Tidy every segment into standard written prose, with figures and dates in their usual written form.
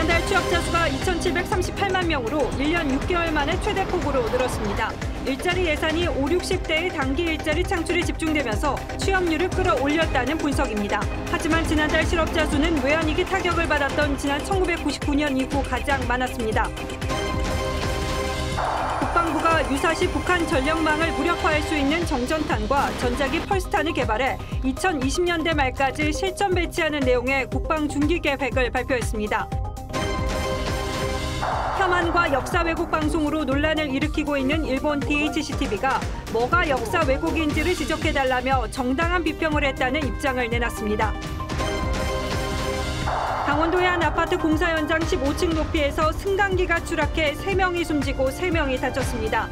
지난달 취업자 수가 2,738만 명으로 1년 6개월 만에 최대폭으로 늘었습니다. 일자리 예산이 5, 60대의 단기 일자리 창출에 집중되면서 취업률을 끌어올렸다는 분석입니다. 하지만 지난달 실업자 수는 외환위기 타격을 받았던 지난 1999년 이후 가장 많았습니다. 국방부가 유사시 북한 전력망을 무력화할 수 있는 정전탄과 전자기 펄스탄을 개발해 2020년대 말까지 실전 배치하는 내용의 국방 중기 계획을 발표했습니다. 혐한과 역사 왜곡 방송으로 논란을 일으키고 있는 일본 DHCTV가 뭐가 역사 왜곡인지를 지적해달라며 정당한 비평을 했다는 입장을 내놨습니다. 강원도의 한 아파트 공사 현장 15층 높이에서 승강기가 추락해 3명이 숨지고 3명이 다쳤습니다.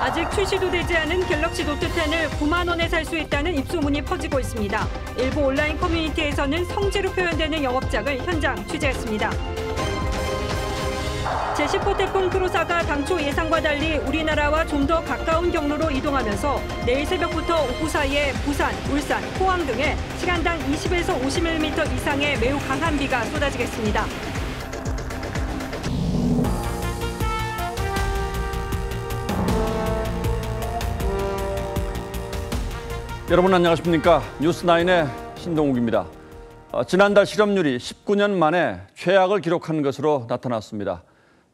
아직 출시도 되지 않은 갤럭시 노트 10을 9만 원에 살 수 있다는 입소문이 퍼지고 있습니다. 일부 온라인 커뮤니티에서는 성지로 표현되는 영업장을 현장 취재했습니다. 제10호 태풍 크로사가 당초 예상과 달리 우리나라와 좀 더 가까운 경로로 이동하면서 내일 새벽부터 오후 사이에 부산, 울산, 포항 등에 시간당 20에서 50mm 이상의 매우 강한 비가 쏟아지겠습니다. 여러분 안녕하십니까? 뉴스9의 신동욱입니다. 지난달 실업률이 19년 만에 최악을 기록한 것으로 나타났습니다.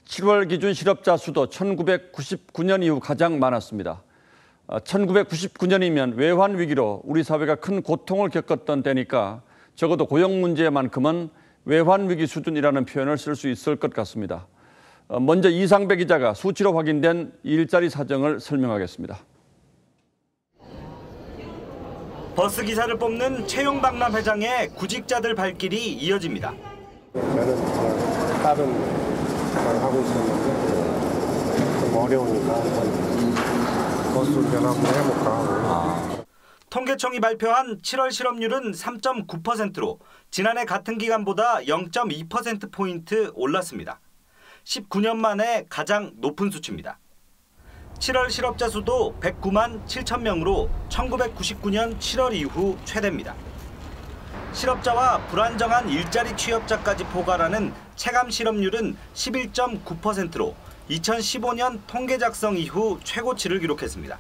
7월 기준 실업자 수도 1999년 이후 가장 많았습니다. 1999년이면 외환 위기로 우리 사회가 큰 고통을 겪었던 때니까 적어도 고용 문제만큼은 외환 위기 수준이라는 표현을 쓸 수 있을 것 같습니다. 먼저 이상배 기자가 수치로 확인된 일자리 사정을 설명하겠습니다. 버스 기사를 뽑는 채용 박람 회장의 구직자들 발길이 이어집니다. 저는 다른 하고 있었는데 좀 어려우니까 버스 운전 한번 해볼까 하고. 통계청이 발표한 7월 실업률은 3.9%로 지난해 같은 기간보다 0.2%포인트 올랐습니다. 19년 만에 가장 높은 수치입니다. 7월 실업자 수도 109만 7천 명으로 1999년 7월 이후 최대입니다. 실업자와 불안정한 일자리 취업자까지 포괄하는 체감 실업률은 11.9%로 2015년 통계 작성 이후 최고치를 기록했습니다.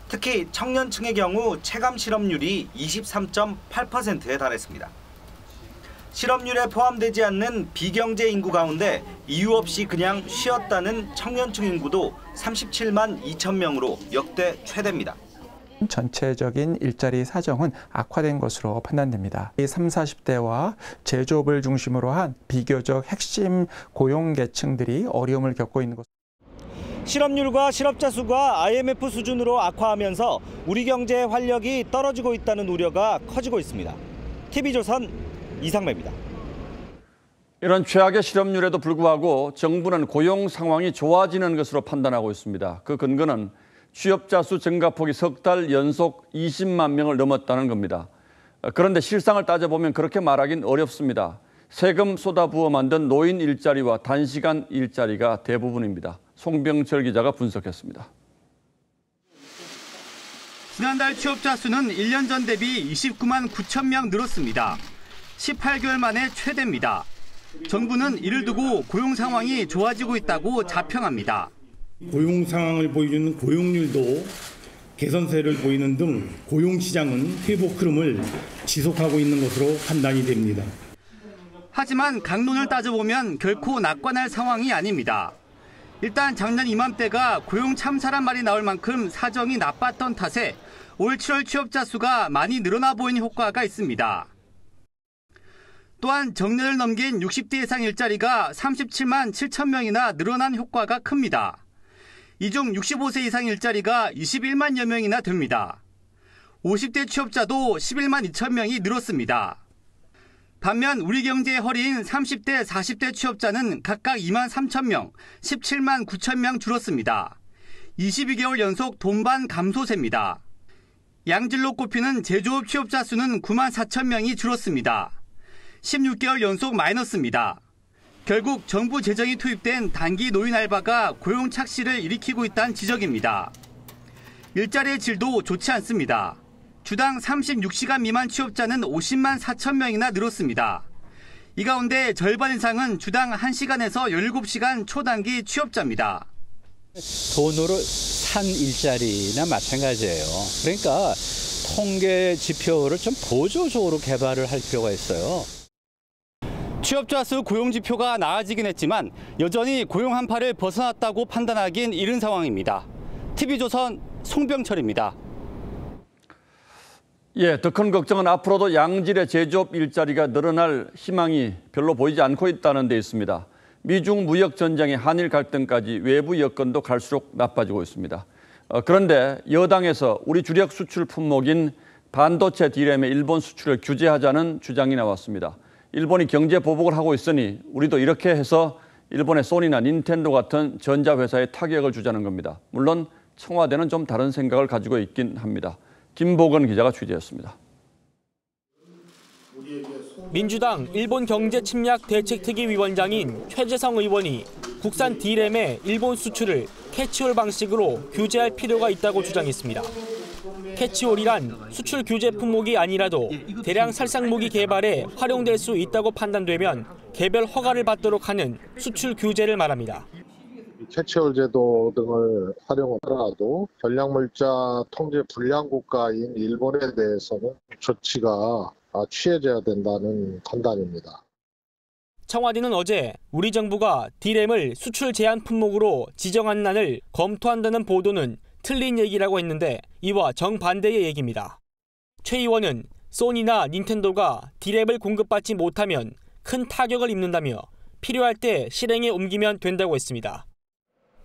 특히 청년층의 경우 체감 실업률이 23.8%에 달했습니다. 실업률에 포함되지 않는 비경제 인구 가운데 이유 없이 그냥 쉬었다는 청년층 인구도 37만 2천 명으로 역대 최대입니다. 전체적인 일자리 사정은 악화된 것으로 판단됩니다. 30, 40대와 제조업을 중심으로 한 비교적 핵심 고용계층들이 어려움을 겪고 있는 것. 실업률과 실업자 수가 IMF 수준으로 악화하면서 우리 경제의 활력이 떨어지고 있다는 우려가 커지고 있습니다. TV조선 이상배입니다. 이런 최악의 실업률에도 불구하고 정부는 고용 상황이 좋아지는 것으로 판단하고 있습니다. 그 근거는 취업자 수 증가폭이 석 달 연속 20만 명을 넘었다는 겁니다. 그런데 실상을 따져보면 그렇게 말하긴 어렵습니다. 세금 쏟아부어 만든 노인 일자리와 단시간 일자리가 대부분입니다. 송병철 기자가 분석했습니다. 지난달 취업자 수는 1년 전 대비 29만 9천 명 늘었습니다. 18개월 만에 최대입니다. 정부는 이를 두고 고용 상황이 좋아지고 있다고 자평합니다. 고용 상황을 보여주는 고용률도 개선세를 보이는 등 고용시장은 회복 흐름을 지속하고 있는 것으로 판단이 됩니다. 하지만 강론을 따져보면 결코 낙관할 상황이 아닙니다. 일단 작년 이맘때가 고용 참사란 말이 나올 만큼 사정이 나빴던 탓에 올 7월 취업자 수가 많이 늘어나 보이는 효과가 있습니다. 또한 정년을 넘긴 60대 이상 일자리가 37만 7천 명이나 늘어난 효과가 큽니다. 이 중 65세 이상 일자리가 21만여 명이나 됩니다. 50대 취업자도 11만 2천 명이 늘었습니다. 반면 우리 경제의 허리인 30대, 40대 취업자는 각각 2만 3천 명, 17만 9천 명 줄었습니다. 22개월 연속 동반 감소세입니다. 양질로 꼽히는 제조업 취업자 수는 9만 4천 명이 줄었습니다. 16개월 연속 마이너스입니다. 결국 정부 재정이 투입된 단기 노인 알바가 고용 착시를 일으키고 있다는 지적입니다. 일자리의 질도 좋지 않습니다. 주당 36시간 미만 취업자는 50만 4천 명이나 늘었습니다. 이 가운데 절반 이상은 주당 1시간에서 17시간 초단기 취업자입니다. 돈으로 산 일자리나 마찬가지예요. 그러니까 통계 지표를 좀 보조적으로 개발을 할 필요가 있어요. 취업자 수 고용 지표가 나아지긴 했지만 여전히 고용 한파를 벗어났다고 판단하긴 이른 상황입니다. TV조선 송병철입니다. 예, 더 큰 걱정은 앞으로도 양질의 제조업 일자리가 늘어날 희망이 별로 보이지 않고 있다는 데 있습니다. 미중 무역 전쟁의 한일 갈등까지 외부 여건도 갈수록 나빠지고 있습니다. 그런데 여당에서 우리 주력 수출 품목인 반도체 D램의 일본 수출을 규제하자는 주장이 나왔습니다. 일본이 경제 보복을 하고 있으니 우리도 이렇게 해서 일본의 소니나 닌텐도 같은 전자회사에 타격을 주자는 겁니다. 물론 청와대는 좀 다른 생각을 가지고 있긴 합니다. 김보건 기자가 취재했습니다. 민주당 일본 경제 침략 대책특위 위원장인 최재성 의원이 국산 D램의 일본 수출을 캐치홀 방식으로 규제할 필요가 있다고 주장했습니다. 캐치홀이란 수출 규제 품목이 아니라도 대량 살상무기 개발에 활용될 수 있다고 판단되면 개별 허가를 받도록 하는 수출 규제를 말합니다. 캐치홀 제도 등을 활용하더라도 전략물자 통제 불량 국가인 일본에 대해서는 조치가 취해져야 된다는 판단입니다. 청와대는 어제 우리 정부가 D램을 수출 제한 품목으로 지정하는 안을 검토한다는 보도는 틀린 얘기라고 했는데 이와 정반대의 얘기입니다. 최 의원은 소니나 닌텐도가 D램을 공급받지 못하면 큰 타격을 입는다며 필요할 때 실행에 옮기면 된다고 했습니다.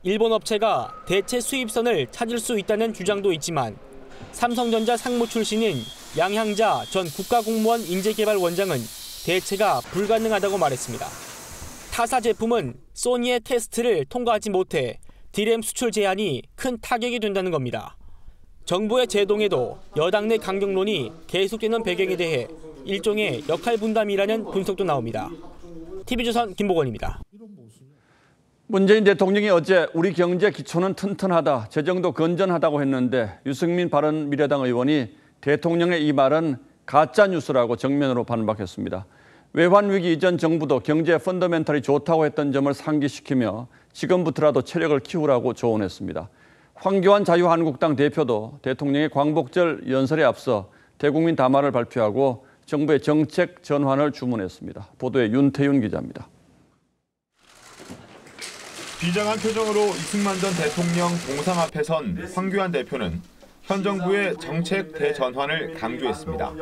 일본 업체가 대체 수입선을 찾을 수 있다는 주장도 있지만 삼성전자 상무 출신인 양향자 전 국가공무원 인재개발원장은 대체가 불가능하다고 말했습니다. 타사 제품은 소니의 테스트를 통과하지 못해 D램 수출 제한이 큰 타격이 된다는 겁니다. 정부의 제동에도 여당 내 강경론이 계속되는 배경에 대해 일종의 역할 분담이라는 분석도 나옵니다. TV조선 김보건입니다. 문재인 대통령이 어제 우리 경제 기초는 튼튼하다, 재정도 건전하다고 했는데 유승민 바른미래당 의원이 대통령의 이 말은 가짜 뉴스라고 정면으로 반박했습니다. 외환위기 이전 정부도 경제 펀더멘털이 좋다고 했던 점을 상기시키며 지금부터라도 체력을 키우라고 조언했습니다. 황교안 자유한국당 대표도 대통령의 광복절 연설에 앞서 대국민 담화를 발표하고 정부의 정책 전환을 주문했습니다. 보도에 윤태윤 기자입니다. 비장한 표정으로 이승만 전 대통령 동상 앞에 선 황교안 대표는 현 정부의 정책 대전환을 강조했습니다.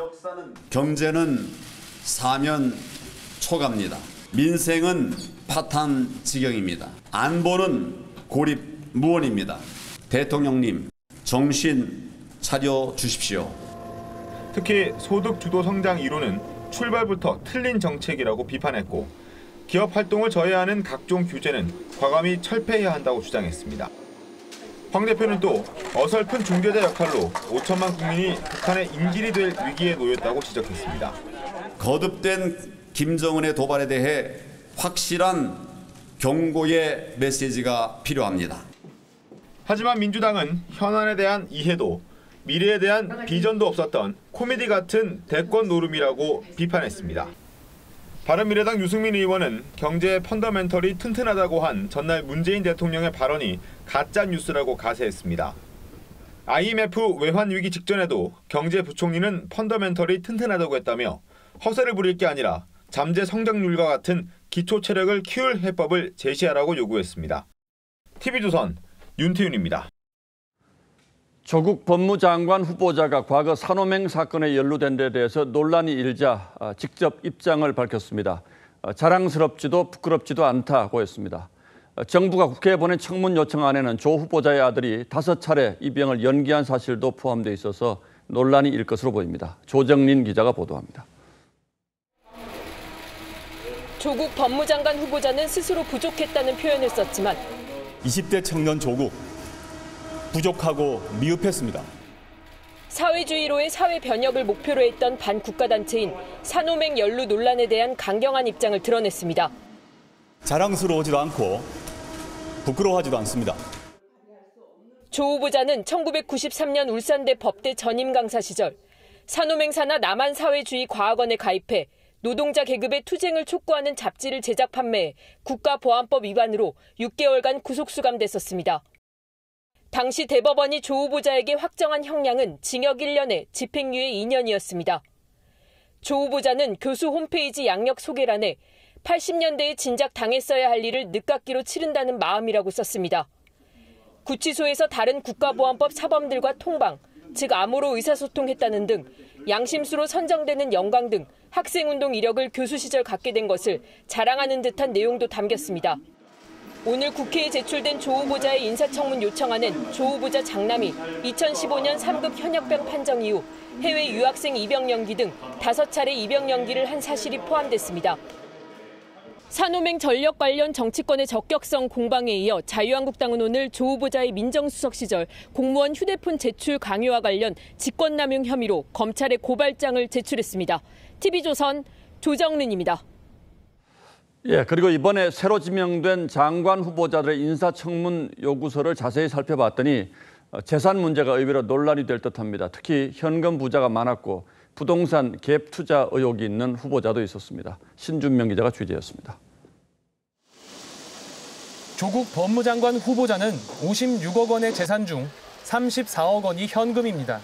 경제는 사면 초갑니다. 민생은 파탄 지경입니다. 안보는 고립무원입니다. 대통령님, 정신 차려 주십시오. 특히 소득 주도 성장 이론은 출발부터 틀린 정책이라고 비판했고 기업 활동을 저해하는 각종 규제는 과감히 철폐해야 한다고 주장했습니다. 황 대표는 또 어설픈 중재자 역할로 5천만 국민이 북한의 인질이 될 위기에 놓였다고 지적했습니다. 거듭된 김정은의 도발에 대해 확실한 경고의 메시지가 필요합니다. 하지만 민주당은 현안에 대한 이해도 미래에 대한 비전도 없었던 코미디 같은 대권 노름이라고 비판했습니다. 바른미래당 유승민 의원은 경제의 펀더멘털이 튼튼하다고 한 전날 문재인 대통령의 발언이 가짜 뉴스라고 가세했습니다. IMF 외환위기 직전에도 경제부총리는 펀더멘털이 튼튼하다고 했다며 허세를 부릴 게 아니라 잠재 성장률과 같은 기초 체력을 키울 해법을 제시하라고 요구했습니다. TV조선 윤태윤입니다. 조국 법무장관 후보자가 과거 산호맹 사건에 연루된 데 대해서 논란이 일자 직접 입장을 밝혔습니다. 자랑스럽지도 부끄럽지도 않다고 했습니다. 정부가 국회에 보낸 청문 요청안에는 조 후보자의 아들이 5차례 입영을 연기한 사실도 포함되어 있어서 논란이 일 것으로 보입니다. 조정린 기자가 보도합니다. 조국 법무장관 후보자는 스스로 부족했다는 표현을 썼지만 20대 청년 조국, 부족하고 미흡했습니다. 사회주의로의 사회 변혁을 목표로 했던 반국가단체인 산호맹 연루 논란에 대한 강경한 입장을 드러냈습니다. 자랑스러워하지도 않고 부끄러워하지도 않습니다. 조 후보자는 1993년 울산대 법대 전임 강사 시절 산호맹 산하 남한사회주의 과학원에 가입해 노동자 계급의 투쟁을 촉구하는 잡지를 제작 판매해 국가보안법 위반으로 6개월간 구속수감됐었습니다. 당시 대법원이 조 후보자에게 확정한 형량은 징역 1년에 집행유예 2년이었습니다. 조 후보자는 교수 홈페이지 양력 소개란에 80년대에 진작 당했어야 할 일을 늦깎이로 치른다는 마음이라고 썼습니다. 구치소에서 다른 국가보안법 사범들과 통방, 즉 암호로 의사소통했다는 등 양심수로 선정되는 영광 등 학생운동 이력을 교수 시절 갖게 된 것을 자랑하는 듯한 내용도 담겼습니다. 오늘 국회에 제출된 조 후보자의 인사청문 요청안은 조 후보자 장남이 2015년 3급 현역병 판정 이후 해외 유학생 입영 연기 등 5차례 입영 연기를 한 사실이 포함됐습니다. 산호맹 전력 관련 정치권의 적격성 공방에 이어 자유한국당은 오늘 조 후보자의 민정수석 시절 공무원 휴대폰 제출 강요와 관련 직권남용 혐의로 검찰에 고발장을 제출했습니다. TV조선 조정른입니다. 예, 그리고 이번에 새로 지명된 장관 후보자들의 인사청문 요구서를 자세히 살펴봤더니 재산 문제가 의외로 논란이 될 듯합니다. 특히 현금 부자가 많았고 부동산 갭 투자 의혹이 있는 후보자도 있었습니다. 신준명 기자가 취재했습니다. 조국 법무장관 후보자는 56억 원의 재산 중 34억 원이 현금입니다.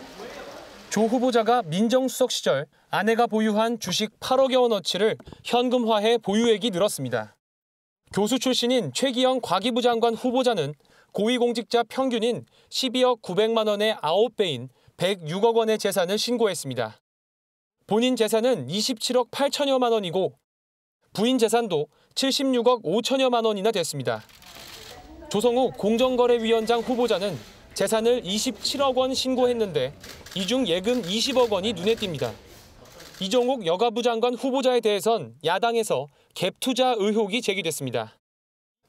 조 후보자가 민정수석 시절 아내가 보유한 주식 8억여 원어치를 현금화해 보유액이 늘었습니다. 교수 출신인 최기영 과기부 장관 후보자는 고위공직자 평균인 12억 900만 원의 9배인 106억 원의 재산을 신고했습니다. 본인 재산은 27억 8천여만 원이고 부인 재산도 76억 5천여만 원이나 됐습니다. 조성욱 공정거래위원장 후보자는 재산을 27억 원 신고했는데 이 중 예금 20억 원이 눈에 띕니다. 이종욱 여가부 장관 후보자에 대해선 야당에서 갭 투자 의혹이 제기됐습니다.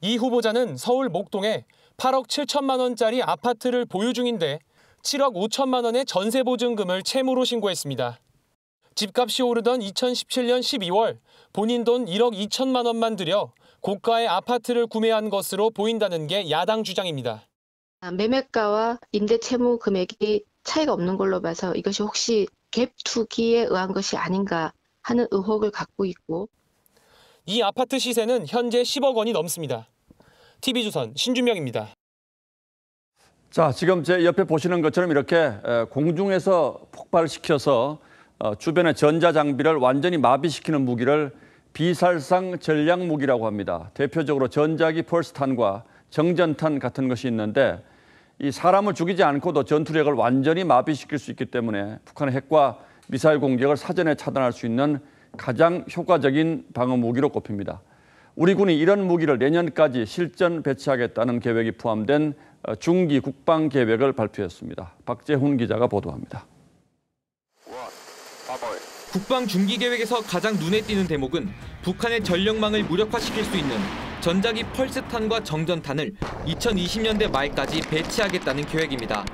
이 후보자는 서울 목동에 8억 7천만 원짜리 아파트를 보유 중인데 7억 5천만 원의 전세 보증금을 채무로 신고했습니다. 집값이 오르던 2017년 12월 본인 돈 1억 2천만 원만 들여 고가의 아파트를 구매한 것으로 보인다는 게 야당 주장입니다. 매매가와 임대 채무 금액이 차이가 없는 걸로 봐서 이것이 혹시 갭 투기에 의한 것이 아닌가 하는 의혹을 갖고 있고 이 아파트 시세는 현재 10억 원이 넘습니다. TV조선 신준명입니다. 자, 지금 제 옆에 보시는 것처럼 이렇게 공중에서 폭발시켜서 주변의 전자장비를 완전히 마비시키는 무기를 비살상 전략 무기라고 합니다. 대표적으로 전자기 펄스탄과 정전탄 같은 것이 있는데 이 사람을 죽이지 않고도 전투력을 완전히 마비시킬 수 있기 때문에 북한의 핵과 미사일 공격을 사전에 차단할 수 있는 가장 효과적인 방어 무기로 꼽힙니다. 우리 군이 이런 무기를 내년까지 실전 배치하겠다는 계획이 포함된 중기 국방 계획을 발표했습니다. 박재훈 기자가 보도합니다. 국방 중기 계획에서 가장 눈에 띄는 대목은 북한의 전력망을 무력화시킬 수 있는 전자기 펄스탄과 정전탄을 2020년대 말까지 배치하겠다는 계획입니다.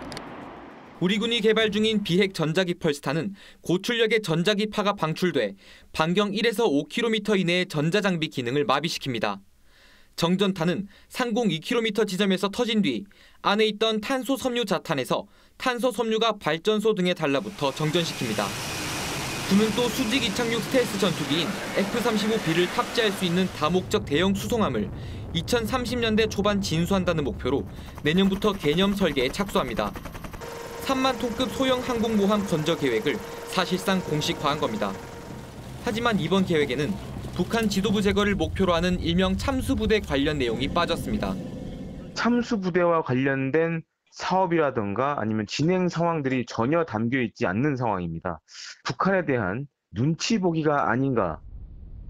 우리 군이 개발 중인 비핵 전자기 펄스탄은 고출력의 전자기파가 방출돼 반경 1에서 5km 이내의 전자장비 기능을 마비시킵니다. 정전탄은 상공 2km 지점에서 터진 뒤 안에 있던 탄소 섬유 자탄에서 탄소 섬유가 발전소 등에 달라붙어 정전시킵니다. 군은 또 수직 이착륙 스텔스 전투기인 F-35B를 탑재할 수 있는 다목적 대형 수송함을 2030년대 초반 진수한다는 목표로 내년부터 개념 설계에 착수합니다. 3만 톤급 소형 항공모함 건조 계획을 사실상 공식화한 겁니다. 하지만 이번 계획에는 북한 지도부 제거를 목표로 하는 일명 참수부대 관련 내용이 빠졌습니다. 참수부대와 관련된 사업이라든가 아니면 진행 상황들이 전혀 담겨 있지 않는 상황입니다. 북한에 대한 눈치 보기가 아닌가.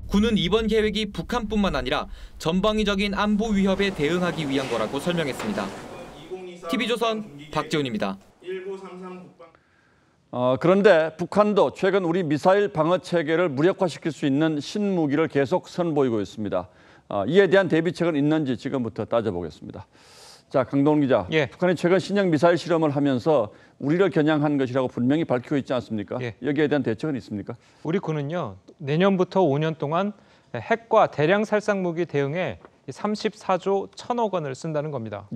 군은 이번 계획이 북한뿐만 아니라 전방위적인 안보 위협에 대응하기 위한 거라고 설명했습니다. TV조선 박재훈입니다. 그런데 북한도 최근 우리 미사일 방어 체계를 무력화시킬 수 있는 신무기를 계속 선보이고 있습니다. 이에 대한 대비책은 있는지 지금부터 따져보겠습니다. 자, 강동원 기자, 북한이 최근 신형 미사일 실험을 하면서 우리를 겨냥한 것이라고 분명히 밝히고 있지 않습니까? 여기에 대한 대책은 있습니까? 우리 군은요, 내년부터 5년 동안 핵과 대량 살상 무기 대응에 34조 1,000억 원을 쓴다는 겁니다.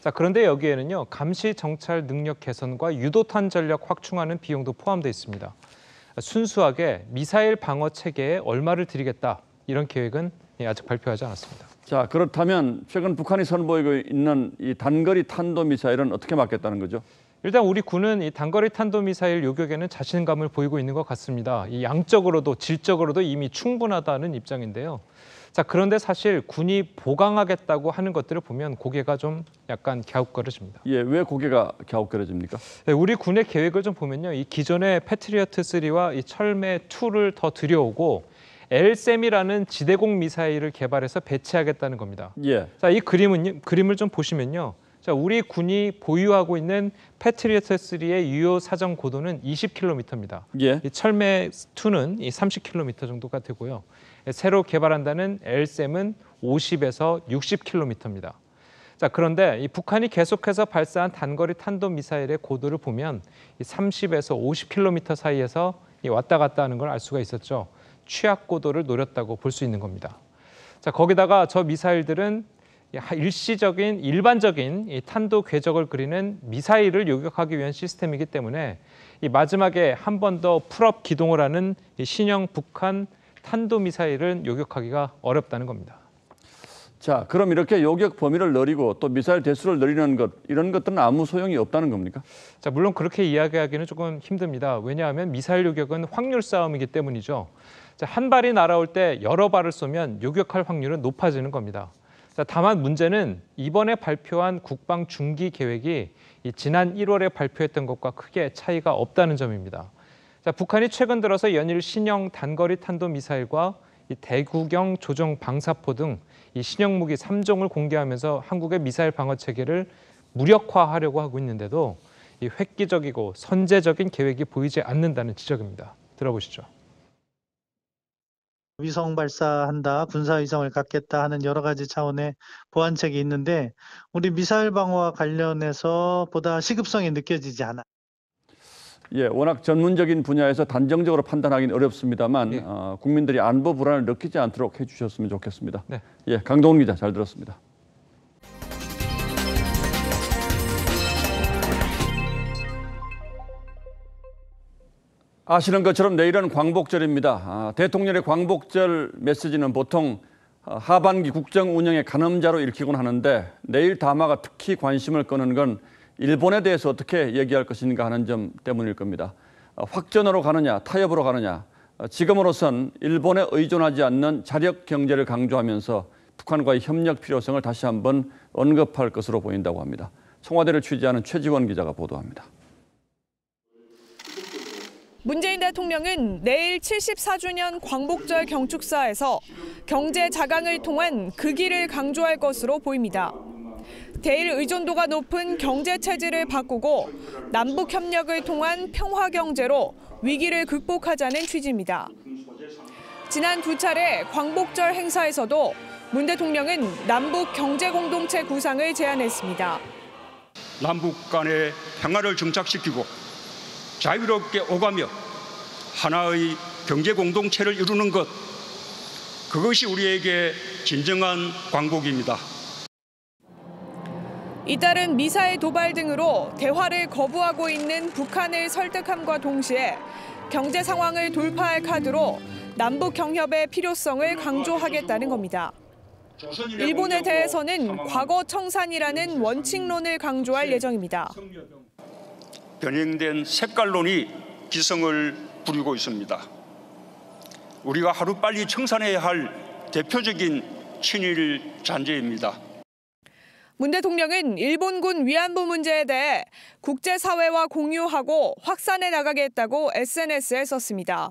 자, 그런데 여기에는요, 감시 정찰 능력 개선과 유도탄 전력 확충하는 비용도 포함되어 있습니다. 순수하게 미사일 방어 체계에 얼마를 들이겠다 이런 계획은 아직 발표하지 않았습니다. 자, 그렇다면 최근 북한이 선보이고 있는 이 단거리 탄도미사일은 어떻게 막겠다는 거죠? 일단 우리 군은 이 단거리 탄도미사일 요격에는 자신감을 보이고 있는 것 같습니다. 이 양적으로도 질적으로도 이미 충분하다는 입장인데요. 자, 그런데 사실 군이 보강하겠다고 하는 것들을 보면 고개가 좀 약간 갸웃거려집니다. 예, 왜 고개가 갸웃거려집니까? 네, 우리 군의 계획을 좀 보면요. 이 기존의 패트리어트 3와 이 철매 2를 더 들여오고 LSAM이라는 지대공 미사일을 개발해서 배치하겠다는 겁니다. 예. 자, 이 그림을 좀 보시면요. 자, 우리 군이 보유하고 있는 패트리어트 3의 유효 사정 고도는 20km입니다. 예. 이 철매 2는 이 30km 정도가 되고요. 새로 개발한다는 LSAM은 50에서 60km입니다. 자, 그런데 이 북한이 계속해서 발사한 단거리 탄도 미사일의 고도를 보면 이 30에서 50km 사이에서 왔다 갔다 하는 걸 알 수가 있었죠. 취약 고도를 노렸다고 볼 수 있는 겁니다. 자, 거기다가 저 미사일들은 일반적인 이 탄도 궤적을 그리는 미사일을 요격하기 위한 시스템이기 때문에 이 마지막에 한 번 더 풀업 기동을 하는 이 신형 북한 탄도 미사일은 요격하기가 어렵다는 겁니다. 자, 그럼 이렇게 요격 범위를 늘리고 또 미사일 대수를 늘리는 것, 이런 것들은 아무 소용이 없다는 겁니까? 자, 물론 그렇게 이야기하기는 조금 힘듭니다. 왜냐하면 미사일 요격은 확률 싸움이기 때문이죠. 자, 한 발이 날아올 때 여러 발을 쏘면 요격할 확률은 높아지는 겁니다. 자, 다만 문제는 이번에 발표한 국방 중기 계획이 지난 1월에 발표했던 것과 크게 차이가 없다는 점입니다. 자, 북한이 최근 들어서 연일 신형 단거리 탄도 미사일과 이 대구경 조정 방사포 등 이 신형 무기 3종을 공개하면서 한국의 미사일 방어 체계를 무력화하려고 하고 있는데도 이 획기적이고 선제적인 계획이 보이지 않는다는 지적입니다. 들어보시죠. 위성 발사한다, 군사위성을 갖겠다 하는 여러 가지 차원의 보완책이 있는데 우리 미사일 방어와 관련해서 보다 시급성이 느껴지지 않아요. 예, 워낙 전문적인 분야에서 단정적으로 판단하기는 어렵습니다만 네. 국민들이 안보 불안을 느끼지 않도록 해주셨으면 좋겠습니다. 네. 예, 강동훈 기자 잘 들었습니다. 아시는 것처럼 내일은 광복절입니다. 대통령의 광복절 메시지는 보통 하반기 국정 운영의 가늠자로 읽히곤 하는데 내일 담화가 특히 관심을 끄는 건 일본에 대해서 어떻게 얘기할 것인가 하는 점 때문일 겁니다. 확전으로 가느냐, 타협으로 가느냐, 지금으로선 일본에 의존하지 않는 자력 경제를 강조하면서 북한과의 협력 필요성을 다시 한번 언급할 것으로 보인다고 합니다. 청와대를 취재하는 최지원 기자가 보도합니다. 문재인 대통령은 내일 74주년 광복절 경축사에서 경제 자강을 통한 그 길을 강조할 것으로 보입니다. 대일 의존도가 높은 경제 체질을 바꾸고 남북 협력을 통한 평화 경제로 위기를 극복하자는 취지입니다. 지난 두 차례 광복절 행사에서도 문 대통령은 남북 경제 공동체 구상을 제안했습니다. 남북 간의 평화를 정착시키고 자유롭게 오가며 하나의 경제 공동체를 이루는 것, 그것이 우리에게 진정한 광복입니다. 이따른 미사일 도발 등으로 대화를 거부하고 있는 북한을 설득함과 동시에 경제 상황을 돌파할 카드로 남북 경협의 필요성을 강조하겠다는 겁니다. 일본에 대해서는 과거 청산이라는 원칙론을 강조할 예정입니다. 변형된 색깔론이 기승을 부리고 있습니다. 우리가 하루빨리 청산해야 할 대표적인 친일 잔재입니다. 문 대통령은 일본군 위안부 문제에 대해 국제사회와 공유하고 확산해 나가겠다고 SNS에 썼습니다.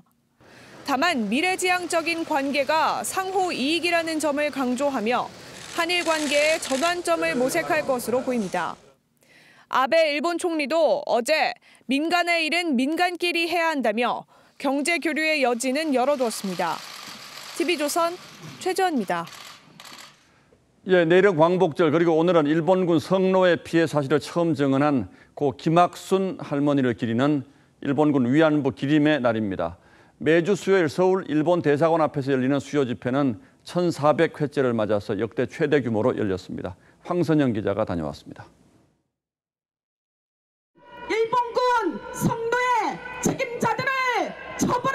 다만 미래지향적인 관계가 상호 이익이라는 점을 강조하며 한일 관계의 전환점을 모색할 것으로 보입니다. 아베 일본 총리도 어제 민간의 일은 민간끼리 해야 한다며 경제 교류의 여지는 열어두었습니다. TV조선 최지원입니다. 예, 내일은 광복절, 그리고 오늘은 일본군 성노예 피해 사실을 처음 증언한 고 김학순 할머니를 기리는 일본군 위안부 기림의 날입니다. 매주 수요일 서울 일본 대사관 앞에서 열리는 수요 집회는 1,400회째를 맞아서 역대 최대 규모로 열렸습니다. 황선영 기자가 다녀왔습니다. 일본군 성노예 책임자들을 처벌!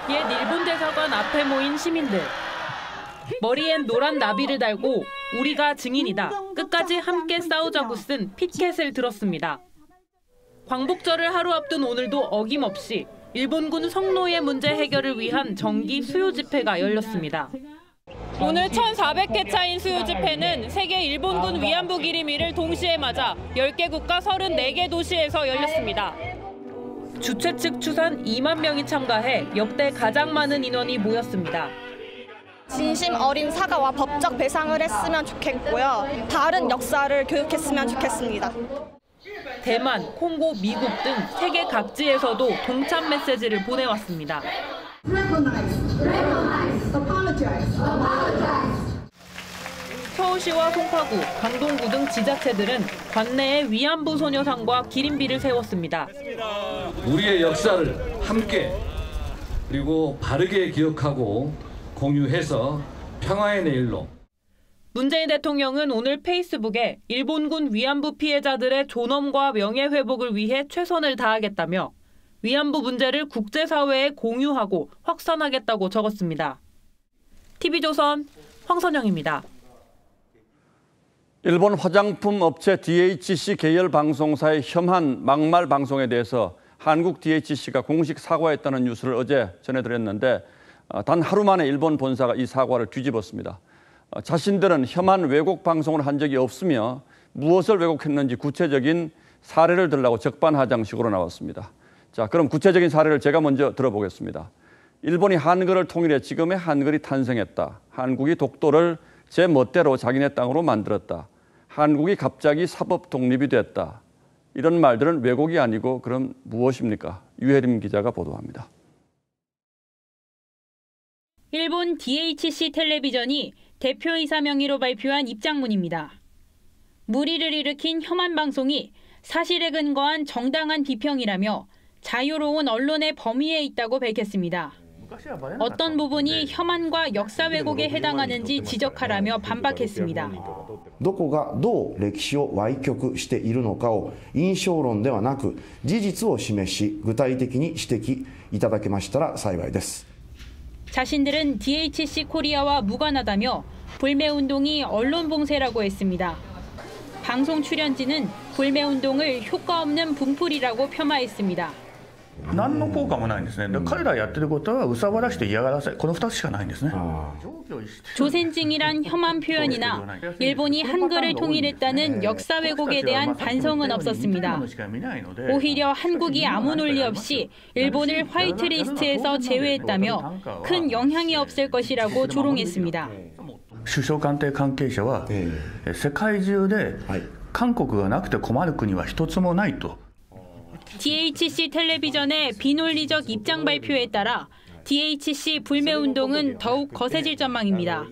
옛 일본 대사관 앞에 모인 시민들. 머리엔 노란 나비를 달고 우리가 증인이다. 끝까지 함께 싸우자고 쓴 피켓을 들었습니다. 광복절을 하루 앞둔 오늘도 어김없이 일본군 성노예 문제 해결을 위한 정기 수요 집회가 열렸습니다. 오늘 1,400개 차인 수요 집회는 세계 일본군 위안부 기림일을 동시에 맞아 10개 국가 34개 도시에서 열렸습니다. 주최 측 추산 2만 명이 참가해 역대 가장 많은 인원이 모였습니다. 진심 어린 사과와 법적 배상을 했으면 좋겠고요. 다른 역사를 교육했으면 좋겠습니다. 대만, 콩고, 미국 등 세계 각지에서도 동참 메시지를 보내왔습니다. 서울시와 송파구, 강동구 등 지자체들은 관내에 위안부 소녀상과 기림비를 세웠습니다. 우리의 역사를 함께 그리고 바르게 기억하고 공유해서 평화의 내일로. 문재인 대통령은 오늘 페이스북에 일본군 위안부 피해자들의 존엄과 명예회복을 위해 최선을 다하겠다며 위안부 문제를 국제사회에 공유하고 확산하겠다고 적었습니다. TV조선 황선영입니다. 일본 화장품 업체 DHC 계열 방송사의 혐한 막말 방송에 대해서 한국 DHC가 공식 사과했다는 뉴스를 어제 전해드렸는데 단 하루 만에 일본 본사가 이 사과를 뒤집었습니다. 자신들은 혐한 왜곡 방송을 한 적이 없으며 무엇을 왜곡했는지 구체적인 사례를 들라고 적반하장식으로 나왔습니다. 자, 그럼 구체적인 사례를 제가 먼저 들어보겠습니다. 일본이 한글을 통일해 지금의 한글이 탄생했다. 한국이 독도를 제 멋대로 자기네 땅으로 만들었다. 한국이 갑자기 사법 독립이 됐다. 이런 말들은 왜곡이 아니고 그럼 무엇입니까? 유혜림 기자가 보도합니다. 일본 DHC 텔레비전이 대표이사 명의로 발표한 입장문입니다. 물의를 일으킨 혐한 방송이 사실에 근거한 정당한 비평이라며 자유로운 언론의 범위에 있다고 밝혔습니다. 어떤 부분이 혐한과 역사 왜곡에 해당하는지 지적하라며 반박했습니다. どこがどう歴史を歪曲しているのかを印象論ではなく事実を示し具体的に指摘いただけましたら幸いです. 자신들은 DHC 코리아와 무관하다며 불매운동이 언론봉쇄라고 했습니다. 방송 출연진은 불매운동을 효과 없는 분풀이라고 폄하했습니다. 何の効果もないんですね。彼らやってることは憂さ晴らして嫌がらせ、この2つしかないんですね. 조센징이란 혐한 표현이나 일본이 한글을 통일했다는 역사 왜곡에 대한 반성은 없었습니다. 오히려 한국이 아무 논리 없이 일본을 화이트리스트에서 제외했다며 큰 영향이 없을 것이라고 조롱했습니다. 首相官邸関係者は世界中で韓国がなくて困る国は一つもないと. DHC 텔레비전의 비논리적 입장 발표에 따라 DHC 불매운동은 더욱 거세질 전망입니다.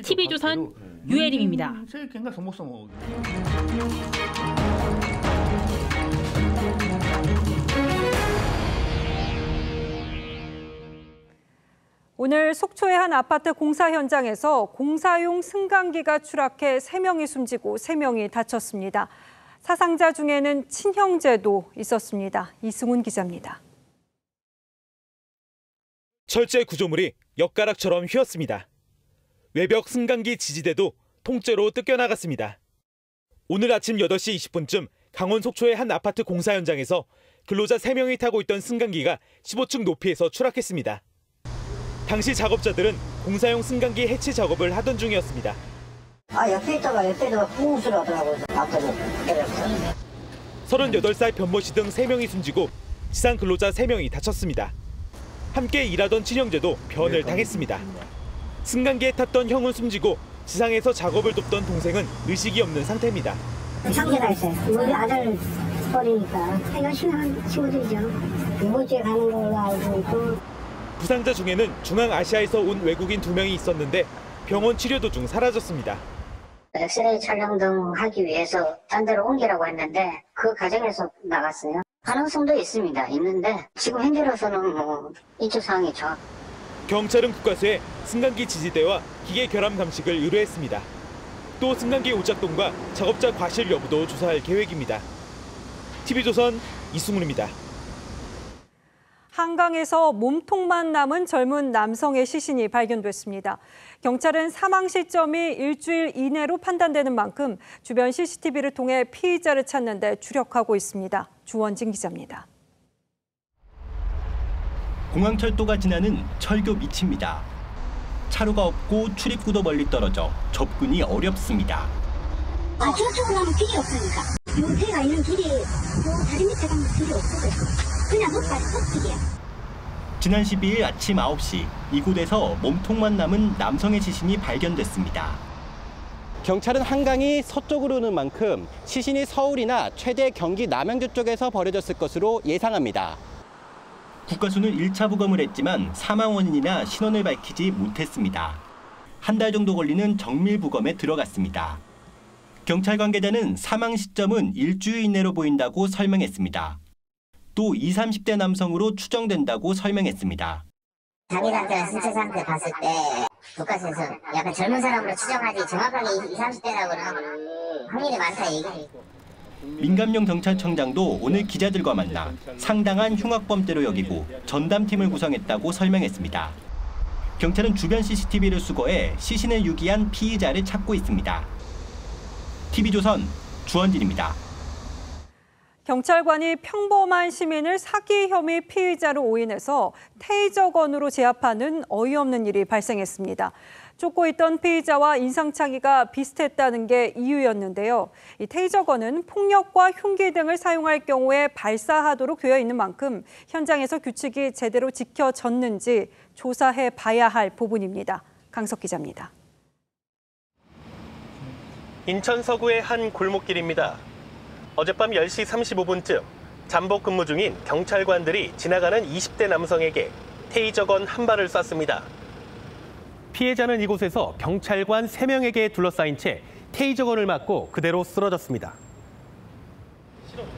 TV조선 유혜림입니다. 오늘 속초의 한 아파트 공사 현장에서 공사용 승강기가 추락해 3명이 숨지고 3명이 다쳤습니다. 사상자 중에는 친형제도 있었습니다. 이승훈 기자입니다. 철제 구조물이 엿가락처럼 휘었습니다. 외벽 승강기 지지대도 통째로 뜯겨나갔습니다. 오늘 아침 8시 20분쯤 강원 속초의 한 아파트 공사 현장에서 근로자 3명이 타고 있던 승강기가 15층 높이에서 추락했습니다. 당시 작업자들은 공사용 승강기 해체 작업을 하던 중이었습니다. 옆에 있다가 뿡 소리 나더라고요. 앞으로 때렸어요. 38살 변모 씨 등 3명이 숨지고 지상 근로자 3명이 다쳤습니다. 함께 일하던 친형제도 변을 당했습니다. 승강기에 탔던 형은 숨지고 지상에서 작업을 돕던 동생은 의식이 없는 상태입니다. 형제가 있어요. 우리 아들 버리니까 열심히 하는 친구들이죠. 이번 주에 가는 걸로 알고 있고. 부상자 중에는 중앙아시아에서 온 외국인 2명이 있었는데 병원 치료 도중 사라졌습니다. 엑스레이 촬영 등 하기 위해서 딴 데로 옮기라고 했는데 그 과정에서 나갔어요. 가능성도 있는데 지금 현재로서는 인적 사항이죠. 경찰은 국과수에 승강기 지지대와 기계 결함 감식을 의뢰했습니다. 또 승강기 오작동과 작업자 과실 여부도 조사할 계획입니다. TV조선 이승훈입니다. 한강에서 몸통만 남은 젊은 남성의 시신이 발견됐습니다. 경찰은 사망 시점이 일주일 이내로 판단되는 만큼 주변 CCTV를 통해 피의자를 찾는 데 주력하고 있습니다. 주원진 기자입니다. 공항철도가 지나는 철교 밑입니다. 차로가 없고 출입구도 멀리 떨어져 접근이 어렵습니다. 저쪽으로 가면 길이 없으니까. 요 배가 있는 길이 요 다리 밑에 가면 길이 없어요. 그냥 헛길이야. 지난 12일 아침 9시 이곳에서 몸통만 남은 남성의 시신이 발견됐습니다. 경찰은 한강이 서쪽으로 오는 만큼 시신이 서울이나 최대 경기 남양주 쪽에서 버려졌을 것으로 예상합니다. 국가수는 1차 부검을 했지만 사망 원인이나 신원을 밝히지 못했습니다. 한 달 정도 걸리는 정밀 부검에 들어갔습니다. 경찰 관계자는 사망 시점은 일주일 이내로 보인다고 설명했습니다. 또 20, 30대 남성으로 추정된다고 설명했습니다. 자기 상태나 신체 상태 봤을 때 국가에서 약간 젊은 사람으로 추정하지 정확하게 20, 30대라고는 확률이 많다 얘기해. 민감용 경찰청장도 오늘 기자들과 만나 상당한 흉악범죄로 여기고 전담팀을 구성했다고 설명했습니다. 경찰은 주변 CCTV를 수거해 시신을 유기한 피의자를 찾고 있습니다. TV조선 주원진입니다. 경찰관이 평범한 시민을 사기 혐의 피의자로 오인해서 테이저건으로 제압하는 어이없는 일이 발생했습니다. 쫓고 있던 피의자와 인상착의가 비슷했다는 게 이유였는데요. 이 테이저건은 폭력과 흉기 등을 사용할 경우에 발사하도록 되어 있는 만큼 현장에서 규칙이 제대로 지켜졌는지 조사해 봐야 할 부분입니다. 강석 기자입니다. 인천 서구의 한 골목길입니다. 어젯밤 10시 35분쯤 잠복 근무 중인 경찰관들이 지나가는 20대 남성에게 테이저건 한 발을 쐈습니다. 피해자는 이곳에서 경찰관 3명에게 둘러싸인 채 테이저건을 맞고 그대로 쓰러졌습니다.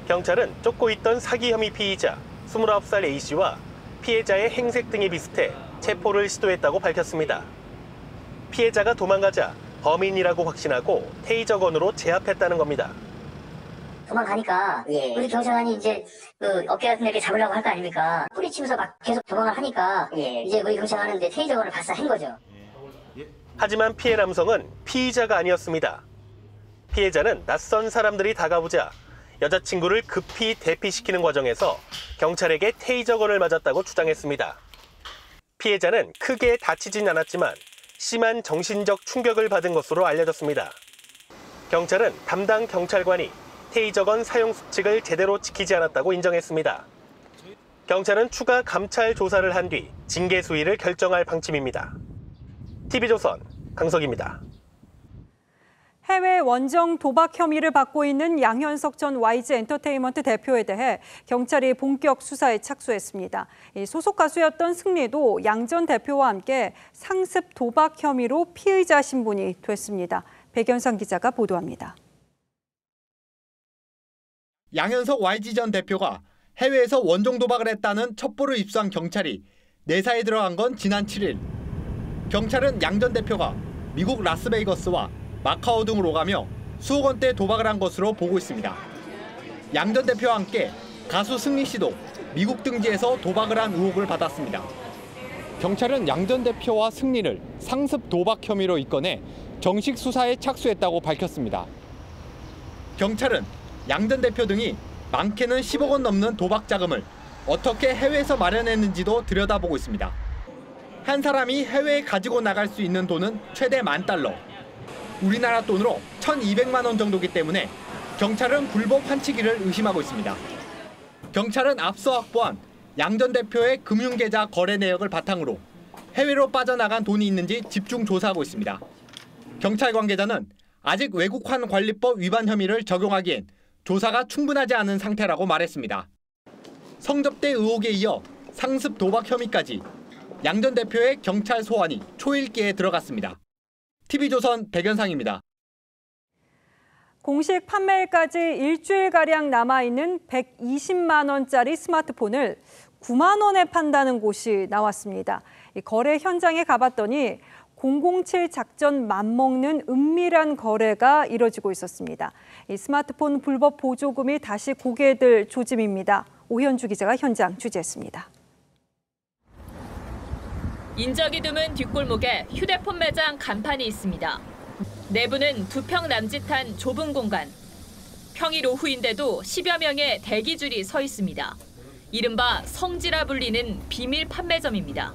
경찰은 쫓고 있던 사기 혐의 피의자 29살 A씨와 피해자의 행색 등이 비슷해 체포를 시도했다고 밝혔습니다. 피해자가 도망가자 범인이라고 확신하고 테이저건으로 제압했다는 겁니다. 도망가니까 우리 경찰관이 이제 어깨 같은 데 이렇게 잡으려고 할 거 아닙니까? 뿌리치면서 막 계속 도망을 하니까 이제 우리 경찰관은 테이저건을 발사한 거죠. 하지만 피해 남성은 피의자가 아니었습니다. 피해자는 낯선 사람들이 다가오자 여자친구를 급히 대피시키는 과정에서 경찰에게 테이저건을 맞았다고 주장했습니다. 피해자는 크게 다치진 않았지만 심한 정신적 충격을 받은 것으로 알려졌습니다. 경찰은 담당 경찰관이 테이저건 사용 수칙을 제대로 지키지 않았다고 인정했습니다. 경찰은 추가 감찰 조사를 한 뒤 징계 수위를 결정할 방침입니다. TV조선 강석입니다. 해외 원정 도박 혐의를 받고 있는 양현석 전 YG 엔터테인먼트 대표에 대해 경찰이 본격 수사에 착수했습니다. 소속 가수였던 승리도 양 전 대표와 함께 상습 도박 혐의로 피의자 신분이 됐습니다. 백연상 기자가 보도합니다. 양현석 YG 전 대표가 해외에서 원정 도박을 했다는 첩보를 입수한 경찰이 내사에 들어간 건 지난 7일. 경찰은 양 전 대표가 미국 라스베이거스와 마카오 등으로 오가며 수억 원대 도박을 한 것으로 보고 있습니다. 양 전 대표와 함께 가수 승리 씨도 미국 등지에서 도박을 한 의혹을 받았습니다. 경찰은 양 전 대표와 승리를 상습 도박 혐의로 입건해 정식 수사에 착수했다고 밝혔습니다. 경찰은 양 전 대표 등이 많게는 10억 원 넘는 도박 자금을 어떻게 해외에서 마련했는지도 들여다보고 있습니다. 한 사람이 해외에 가지고 나갈 수 있는 돈은 최대 $10,000. 우리나라 돈으로 1,200만 원 정도기 때문에 경찰은 불법 환치기를 의심하고 있습니다. 경찰은 앞서 확보한 양 전 대표의 금융계좌 거래 내역을 바탕으로 해외로 빠져나간 돈이 있는지 집중 조사하고 있습니다. 경찰 관계자는 아직 외국환 관리법 위반 혐의를 적용하기엔 조사가 충분하지 않은 상태라고 말했습니다. 성접대 의혹에 이어 상습 도박 혐의까지 양 전 대표의 경찰 소환이 초읽기에 들어갔습니다. TV조선 백연상입니다. 공식 판매일까지 일주일가량 남아있는 120만 원짜리 스마트폰을 9만 원에 판다는 곳이 나왔습니다. 거래 현장에 가봤더니 007 작전 맞먹는 은밀한 거래가 이뤄지고 있었습니다. 이 스마트폰 불법 보조금이 다시 고개들 조짐입니다. 오현주 기자가 현장 취재했습니다. 인적이 드문 뒷골목에 휴대폰 매장 간판이 있습니다. 내부는 2평 남짓한 좁은 공간. 평일 오후인데도 10여 명의 대기줄이 서 있습니다. 이른바 성지라 불리는 비밀 판매점입니다.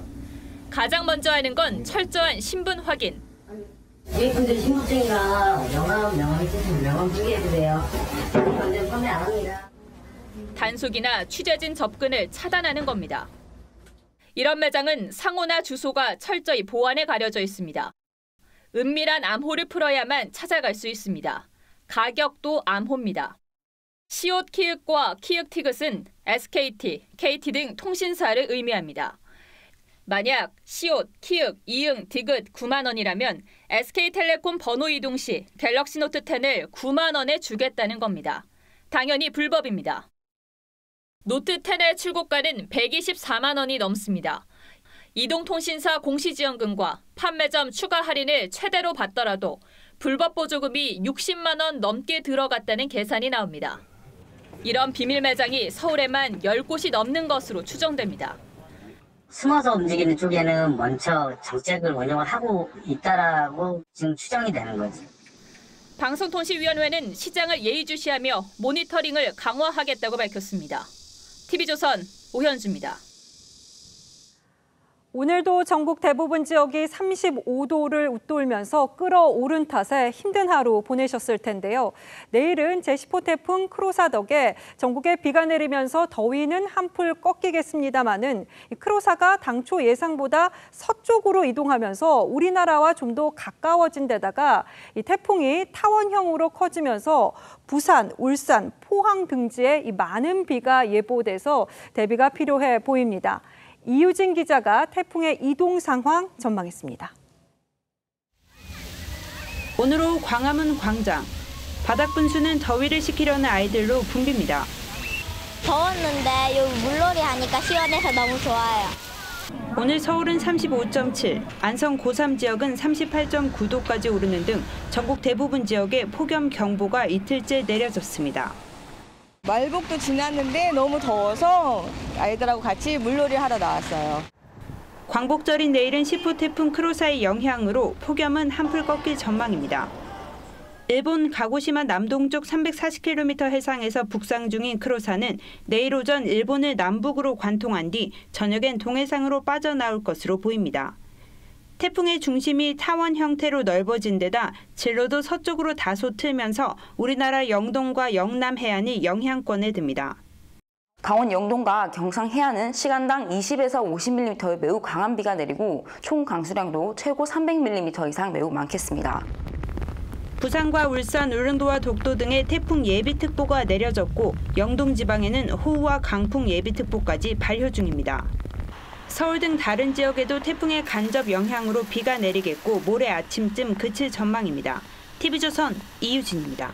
가장 먼저 하는 건 철저한 신분 확인. 저희분들 신분증이랑 명함 있으시면 명함 준비해주세요. 완전 판매 안 합니다. 단속이나 취재진 접근을 차단하는 겁니다. 이런 매장은 상호나 주소가 철저히 보안에 가려져 있습니다. 은밀한 암호를 풀어야만 찾아갈 수 있습니다. 가격도 암호입니다. 시옷 키읔과 키읔 티귿은 SKT, KT 등 통신사를 의미합니다. 만약 시옷, 키읔, 이응, 디귿 9만 원이라면 SK텔레콤 번호 이동 시 갤럭시 노트 10을 9만 원에 주겠다는 겁니다. 당연히 불법입니다. 노트 10의 출고가는 124만 원이 넘습니다. 이동통신사 공시지원금과 판매점 추가 할인을 최대로 받더라도 불법 보조금이 60만 원 넘게 들어갔다는 계산이 나옵니다. 이런 비밀 매장이 서울에만 10곳이 넘는 것으로 추정됩니다. 숨어서 움직이는 쪽에는 먼저 정책을 운영을 하고 있다라고 지금 추정이 되는 거지. 방송통신위원회는 시장을 예의주시하며 모니터링을 강화하겠다고 밝혔습니다. TV조선 오현주입니다. 오늘도 전국 대부분 지역이 35도를 웃돌면서 끓어오른 탓에 힘든 하루 보내셨을 텐데요. 내일은 제10호 태풍 크로사 덕에 전국에 비가 내리면서 더위는 한풀 꺾이겠습니다마는 크로사가 당초 예상보다 서쪽으로 이동하면서 우리나라와 좀 더 가까워진 데다가 이 태풍이 타원형으로 커지면서 부산, 울산, 포항 등지에 이 많은 비가 예보돼서 대비가 필요해 보입니다. 이유진 기자가 태풍의 이동 상황 전망했습니다. 오늘 오후 광화문 광장. 바닥 분수는 더위를 식히려는 아이들로 붐빕니다. 더웠는데 여기 물놀이 하니까 시원해서 너무 좋아요. 오늘 서울은 35.7, 안성 고3 지역은 38.9도까지 오르는 등 전국 대부분 지역에 폭염 경보가 이틀째 내려졌습니다. 말복도 지났는데 너무 더워서 아이들하고 같이 물놀이 하러 나왔어요. 광복절인 내일은 10호 태풍 크로사의 영향으로 폭염은 한풀 꺾일 전망입니다. 일본 가고시마 남동쪽 340km 해상에서 북상 중인 크로사는 내일 오전 일본을 남북으로 관통한 뒤 저녁엔 동해상으로 빠져나올 것으로 보입니다. 태풍의 중심이 타원 형태로 넓어진 데다 진로도 서쪽으로 다소 틀면서 우리나라 영동과 영남 해안이 영향권에 듭니다. 강원 영동과 경상 해안은 시간당 20에서 50mm의 매우 강한 비가 내리고 총 강수량도 최고 300mm 이상 매우 많겠습니다. 부산과 울산, 울릉도와 독도 등에 태풍 예비특보가 내려졌고 영동 지방에는 호우와 강풍 예비특보까지 발효 중입니다. 서울 등 다른 지역에도 태풍의 간접 영향으로 비가 내리겠고 모레 아침쯤 그칠 전망입니다. TV조선 이유진입니다.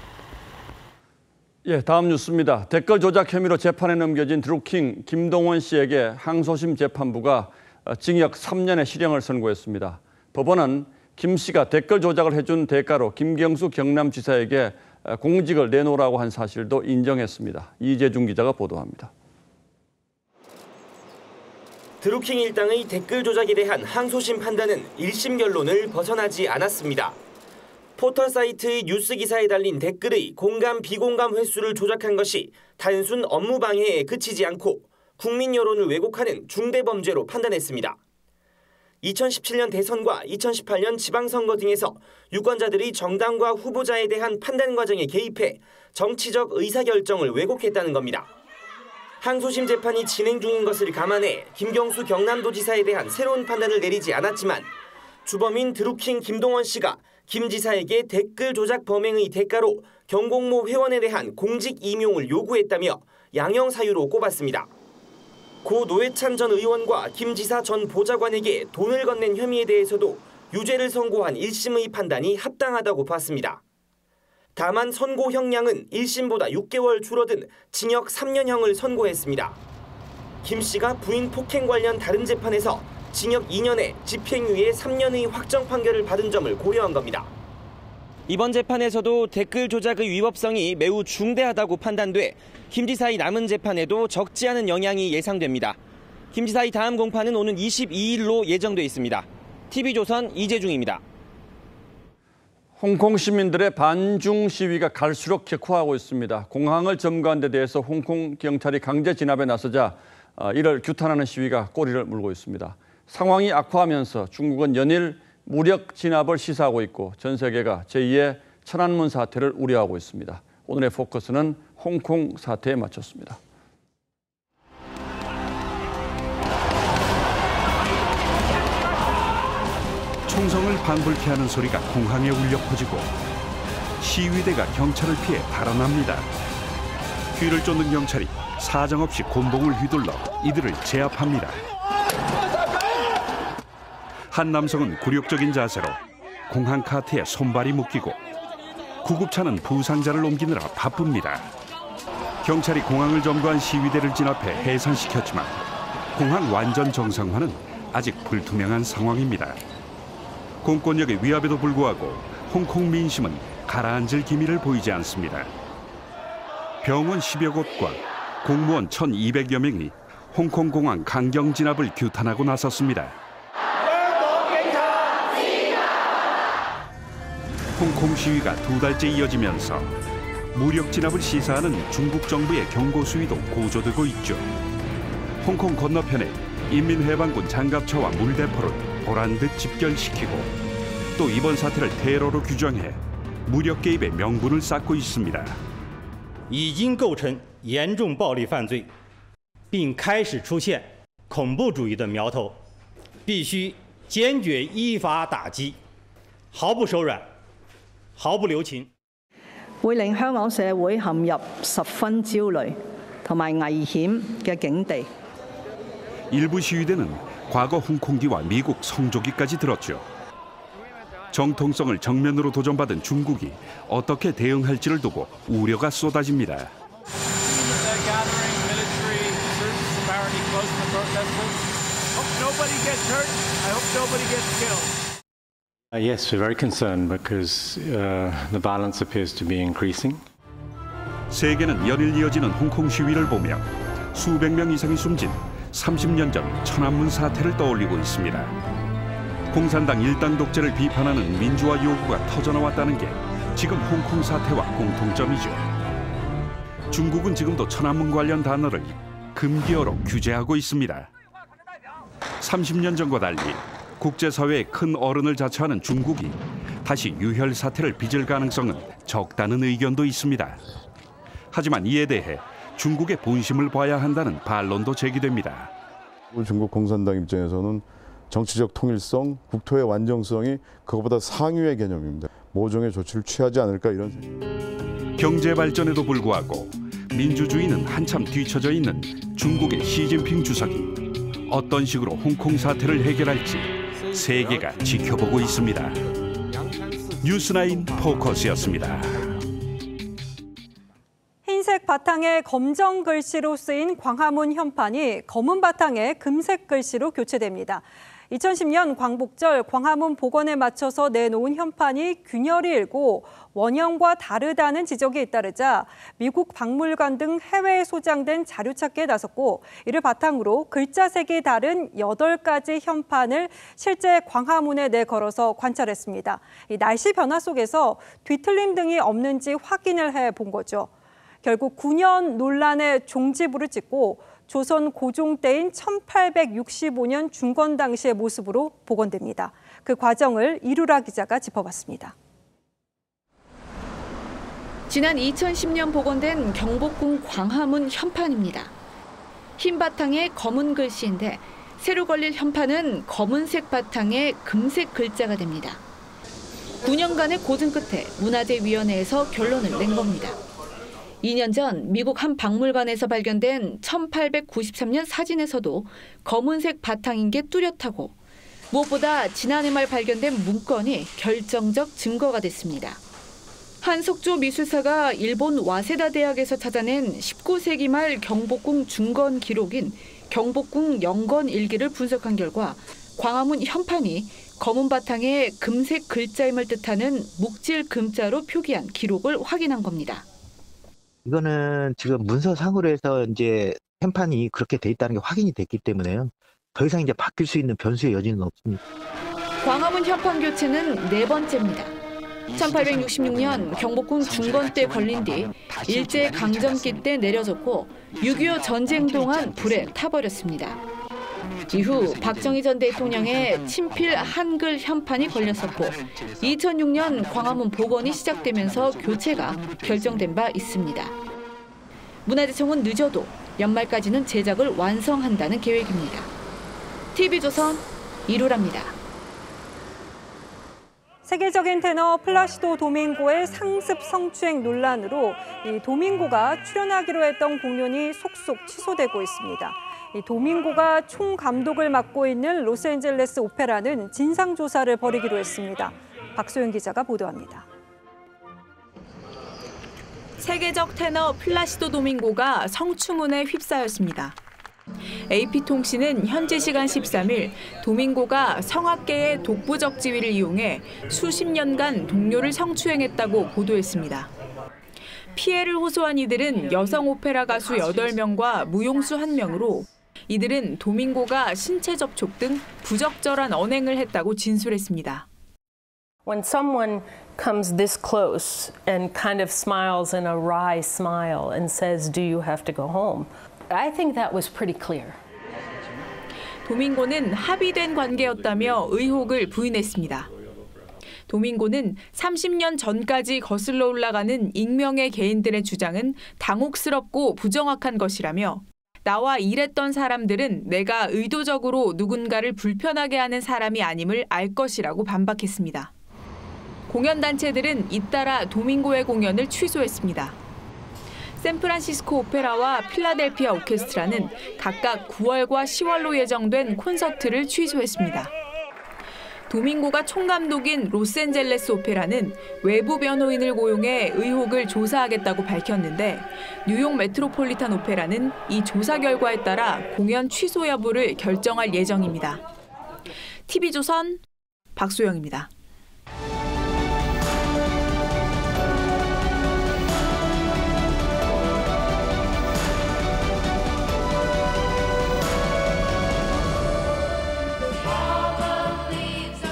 예, 다음 뉴스입니다. 댓글 조작 혐의로 재판에 넘겨진 드루킹 김동원 씨에게 항소심 재판부가 징역 3년의 실형을 선고했습니다. 법원은 김 씨가 댓글 조작을 해준 대가로 김경수 경남지사에게 공직을 내놓으라고 한 사실도 인정했습니다. 이재중 기자가 보도합니다. 드루킹 일당의 댓글 조작에 대한 항소심 판단은 1심 결론을 벗어나지 않았습니다. 포털 사이트의 뉴스 기사에 달린 댓글의 공감 비공감 횟수를 조작한 것이 단순 업무 방해에 그치지 않고 국민 여론을 왜곡하는 중대 범죄로 판단했습니다. 2017년 대선과 2018년 지방선거 등에서 유권자들이 정당과 후보자에 대한 판단 과정에 개입해 정치적 의사결정을 왜곡했다는 겁니다. 항소심 재판이 진행 중인 것을 감안해 김경수 경남도지사에 대한 새로운 판단을 내리지 않았지만 주범인 드루킹 김동원 씨가 김 지사에게 댓글 조작 범행의 대가로 경공모 회원에 대한 공직 임용을 요구했다며 양형 사유로 꼽았습니다. 고 노회찬 전 의원과 김 지사 전 보좌관에게 돈을 건넨 혐의에 대해서도 유죄를 선고한 1심의 판단이 합당하다고 봤습니다. 다만 선고 형량은 1심보다 6개월 줄어든 징역 3년형을 선고했습니다. 김 씨가 부인 폭행 관련 다른 재판에서 징역 2년에 집행유예 3년의 확정 판결을 받은 점을 고려한 겁니다. 이번 재판에서도 댓글 조작의 위법성이 매우 중대하다고 판단돼 김 지사의 남은 재판에도 적지 않은 영향이 예상됩니다. 김 지사의 다음 공판은 오는 22일로 예정돼 있습니다. TV조선 이재중입니다. 홍콩 시민들의 반중 시위가 갈수록 격화하고 있습니다. 공항을 점거한 데 대해서 홍콩 경찰이 강제 진압에 나서자 이를 규탄하는 시위가 꼬리를 물고 있습니다. 상황이 악화하면서 중국은 연일 무력 진압을 시사하고 있고 전 세계가 제2의 천안문 사태를 우려하고 있습니다. 오늘의 포커스는 홍콩 사태에 맞췄습니다. 총성을 방불케 하는 소리가 공항에 울려 퍼지고 시위대가 경찰을 피해 달아납니다. 귀를 쫓는 경찰이 사정없이 곤봉을 휘둘러 이들을 제압합니다. 한 남성은 굴욕적인 자세로 공항 카트에 손발이 묶이고 구급차는 부상자를 옮기느라 바쁩니다. 경찰이 공항을 점거한 시위대를 진압해 해산시켰지만 공항 완전 정상화는 아직 불투명한 상황입니다. 공권력의 위압에도 불구하고 홍콩 민심은 가라앉을 기미를 보이지 않습니다. 병원 10여 곳과 공무원 1,200여 명이 홍콩 공항 강경 진압을 규탄하고 나섰습니다. 홍콩 시위가 2달째 이어지면서 무력 진압을 시사하는 중국 정부의 경고 수위도 고조되고 있죠. 홍콩 건너편에 인민해방군 장갑차와 물대포를 보란듯 집결시키고 또 이번 사태를 테러로 규정해 무력 개입의 명분을 쌓고 있습니다. 已经构成严重暴力犯罪，并开始出现恐怖主义的苗头，必须坚决依法打击，毫不手软，毫不留情。 會令香港社會陷入十分焦慮同埋危險嘅境地。 일부 시위대는 과거 홍콩기와 미국 성조기까지 들었죠. 정통성을 정면으로 도전받은 중국이 어떻게 대응할지를 두고 우려가 쏟아집니다. Yes, we're very concerned because the violence appears to be increasing. 세계는 연일 이어지는 홍콩 시위를 보며 수백 명 이상이 숨진 30년 전 천안문 사태를 떠올리고 있습니다. 공산당 일당 독재를 비판하는 민주화 요구가 터져나왔다는 게 지금 홍콩 사태와 공통점이죠. 중국은 지금도 천안문 관련 단어를 금기어로 규제하고 있습니다. 30년 전과 달리 국제사회의 큰 어른을 자처하는 중국이 다시 유혈 사태를 빚을 가능성은 적다는 의견도 있습니다. 하지만 이에 대해 중국의 본심을 봐야 한다는 반론도 제기됩니다. 중국 공산당 입장에서는 정치적 통일성, 국토의 완전성이 그것보다 상위의 개념입니다. 모종의 조치를 취하지 않을까 이런 생각. 경제 발전에도 불구하고 민주주의는 한참 뒤처져 있는 중국의 시진핑 주석이 어떤 식으로 홍콩 사태를 해결할지 세계가 지켜보고 있습니다. 뉴스나인 포커스였습니다. 흰색 바탕에 검정 글씨로 쓰인 광화문 현판이 검은 바탕에 금색 글씨로 교체됩니다. 2010년 광복절 광화문 복원에 맞춰서 내놓은 현판이 균열이 일고 원형과 다르다는 지적이 잇따르자 미국 박물관 등 해외에 소장된 자료 찾기에 나섰고 이를 바탕으로 글자색이 다른 8가지 현판을 실제 광화문에 내걸어서 관찰했습니다. 이 날씨 변화 속에서 뒤틀림 등이 없는지 확인을 해본 거죠. 결국 9년 논란의 종지부를 찍고 조선 고종 때인 1865년 중건 당시의 모습으로 복원됩니다. 그 과정을 이루라 기자가 짚어봤습니다. 지난 2010년 복원된 경복궁 광화문 현판입니다. 흰 바탕에 검은 글씨인데 새로 걸릴 현판은 검은색 바탕에 금색 글자가 됩니다. 9년간의 고증 끝에 문화재위원회에서 결론을 낸 겁니다. 2년 전 미국 한 박물관에서 발견된 1893년 사진에서도 검은색 바탕인 게 뚜렷하고 무엇보다 지난해 말 발견된 문건이 결정적 증거가 됐습니다. 한석조 미술사가 일본 와세다 대학에서 찾아낸 19세기 말 경복궁 중건 기록인 경복궁 영건 일기를 분석한 결과 광화문 현판이 검은 바탕에 금색 글자임을 뜻하는 묵질 금자로 표기한 기록을 확인한 겁니다. 이거는 지금 문서상으로 해서 이제 심판이 그렇게 돼 있다는 게 확인이 됐기 때문에요. 더 이상 이제 바뀔 수 있는 변수의 여지는 없습니다. 광화문 현판 교체는 4번째입니다. 1866년 경복궁 중건 때 걸린 뒤 일제 강점기 때 내려졌고 6.25 전쟁 동안 불에 타버렸습니다. 이후 박정희 전 대통령의 친필 한글 현판이 걸렸었고 2006년 광화문 복원이 시작되면서 교체가 결정된 바 있습니다. 문화재청은 늦어도 연말까지는 제작을 완성한다는 계획입니다. TV조선 이루라입니다. 세계적인 테너 플라시도 도밍고의 상습 성추행 논란으로 이 도밍고가 출연하기로 했던 공연이 속속 취소되고 있습니다. 이 도밍고가 총감독을 맡고 있는 로스앤젤레스 오페라는 진상조사를 벌이기로 했습니다. 박소영 기자가 보도합니다. 세계적 테너 플라시도 도밍고가 성추문에 휩싸였습니다. AP통신은 현지 시간 13일 도밍고가 성악계의 독보적 지위를 이용해 수십 년간 동료를 성추행했다고 보도했습니다. 피해를 호소한 이들은 여성 오페라 가수 8명과 무용수 1명으로 이들은 도밍고가 신체 접촉 등 부적절한 언행을 했다고 진술했습니다. When someone comes this close and kind of smiles in a wry smile and says, "Do you have to go home?" I think that was pretty clear. 도밍고는 합의된 관계였다며 의혹을 부인했습니다. 도밍고는 30년 전까지 거슬러 올라가는 익명의 개인들의 주장은 당혹스럽고 부정확한 것이라며 나와 일했던 사람들은 내가 의도적으로 누군가를 불편하게 하는 사람이 아님을 알 것이라고 반박했습니다. 공연단체들은 잇따라 도밍고의 공연을 취소했습니다. 샌프란시스코 오페라와 필라델피아 오케스트라는 각각 9월과 10월로 예정된 콘서트를 취소했습니다. 도밍고가 총감독인 로스앤젤레스 오페라는 외부 변호인을 고용해 의혹을 조사하겠다고 밝혔는데 뉴욕 메트로폴리탄 오페라는 이 조사 결과에 따라 공연 취소 여부를 결정할 예정입니다. TV조선 박소영입니다.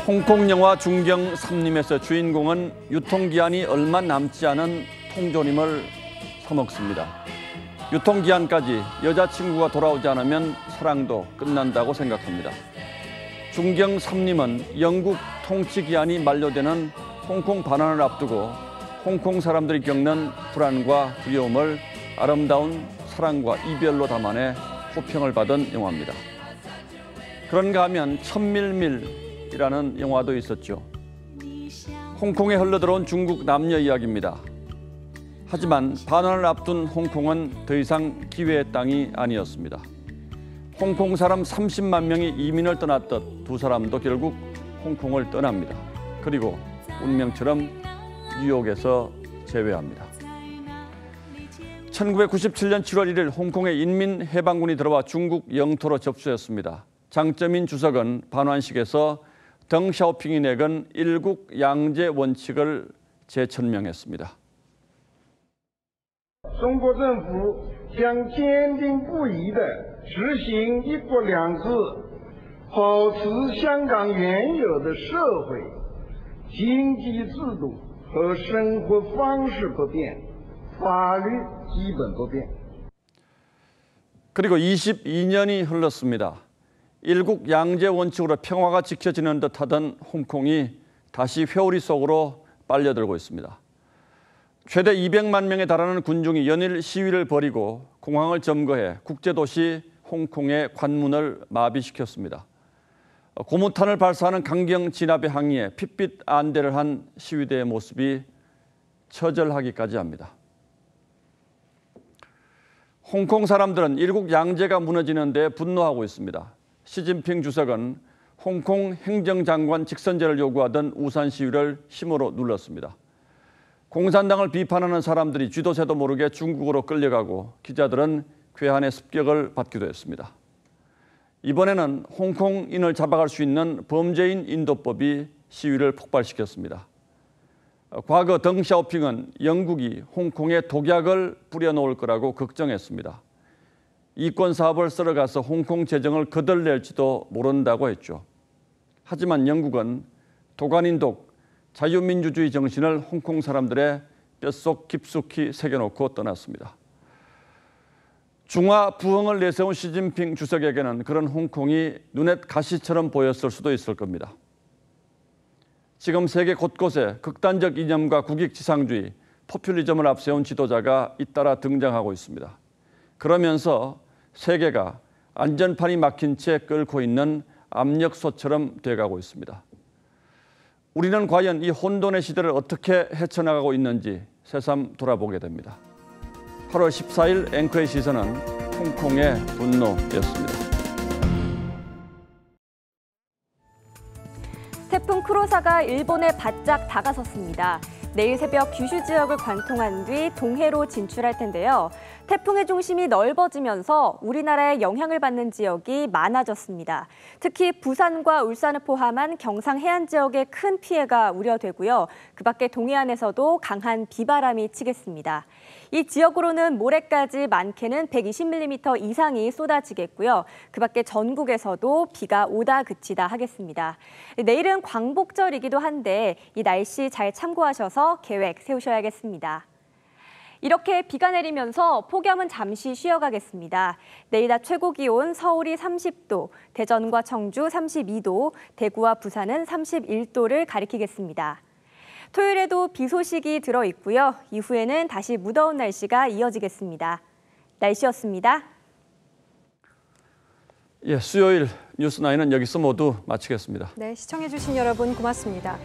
홍콩 영화 중경 삼림에서 주인공은 유통기한이 얼마 남지 않은 통조림을 사먹습니다. 유통기한까지 여자친구가 돌아오지 않으면 사랑도 끝난다고 생각합니다. 중경 삼림은 영국 통치기한이 만료되는 홍콩 반환을 앞두고 홍콩 사람들이 겪는 불안과 두려움을 아름다운 사랑과 이별로 담아내 호평을 받은 영화입니다. 그런가 하면 천밀밀 이라는 영화도 있었죠. 홍콩에 흘러들어온 중국 남녀 이야기입니다. 하지만 반환을 앞둔 홍콩은 더 이상 기회의 땅이 아니었습니다. 홍콩 사람 30만 명이 이민을 떠났던 두 사람도 결국 홍콩을 떠납니다. 그리고 운명처럼 뉴욕에서 재회합니다. 1997년 7월 1일 홍콩에 인민해방군이 들어와 중국 영토로 접수했습니다. 장쩌민 주석은 반환식에서 덩샤오핑이 내건 일국 양제 원칙을 재천명했습니다. 中国政府将坚定不移地执行一国两制，保持香港原有的社会、经济制度和生活方式不变，法律基本不变. 그리고 22년이 흘렀습니다. 일국 양제 원칙으로 평화가 지켜지는 듯하던 홍콩이 다시 회오리 속으로 빨려들고 있습니다. 최대 200만 명에 달하는 군중이 연일 시위를 벌이고 공항을 점거해 국제도시 홍콩의 관문을 마비시켰습니다. 고무탄을 발사하는 강경 진압의 항의에 핏빛 안대를 한 시위대의 모습이 처절하기까지 합니다. 홍콩 사람들은 일국 양제가 무너지는 데 분노하고 있습니다. 시진핑 주석은 홍콩 행정장관 직선제를 요구하던 우산 시위를 힘으로 눌렀습니다. 공산당을 비판하는 사람들이 쥐도 새도 모르게 중국으로 끌려가고 기자들은 괴한의 습격을 받기도 했습니다. 이번에는 홍콩인을 잡아갈 수 있는 범죄인 인도법이 시위를 폭발시켰습니다. 과거 덩샤오핑은 영국이 홍콩에 독약을 뿌려놓을 거라고 걱정했습니다. 이권 사업을 쓸어가서 홍콩 재정을 거덜낼지도 모른다고 했죠. 하지만 영국은 도가닌독 자유민주주의 정신을 홍콩 사람들의 뼛속 깊숙이 새겨놓고 떠났습니다. 중화 부흥을 내세운 시진핑 주석에게는 그런 홍콩이 눈엣 가시처럼 보였을 수도 있을 겁니다. 지금 세계 곳곳에 극단적 이념과 국익지상주의, 포퓰리즘을 앞세운 지도자가 잇따라 등장하고 있습니다. 그러면서 세계가 안전판이 막힌 채 끓고 있는 압력소처럼 돼가고 있습니다. 우리는 과연 이 혼돈의 시대를 어떻게 헤쳐나가고 있는지 새삼 돌아보게 됩니다. 8월 14일 앵커의 시선은 홍콩의 분노였습니다. 태풍 크로사가 일본에 바짝 다가섰습니다. 내일 새벽 규슈 지역을 관통한 뒤 동해로 진출할 텐데요. 태풍의 중심이 넓어지면서 우리나라에 영향을 받는 지역이 많아졌습니다. 특히 부산과 울산을 포함한 경상 해안 지역에 큰 피해가 우려되고요. 그 밖에 동해안에서도 강한 비바람이 치겠습니다. 이 지역으로는 모레까지 많게는 120mm 이상이 쏟아지겠고요. 그 밖에 전국에서도 비가 오다 그치다 하겠습니다. 내일은 광복절이기도 한데 이 날씨 잘 참고하셔서 계획 세우셔야겠습니다. 이렇게 비가 내리면서 폭염은 잠시 쉬어가겠습니다. 내일 낮 최고 기온 서울이 30도, 대전과 청주 32도, 대구와 부산은 31도를 가리키겠습니다. 토요일에도 비 소식이 들어있고요. 이후에는 다시 무더운 날씨가 이어지겠습니다. 날씨였습니다. 예, 수요일 뉴스9은 여기서 모두 마치겠습니다. 네, 시청해주신 여러분 고맙습니다.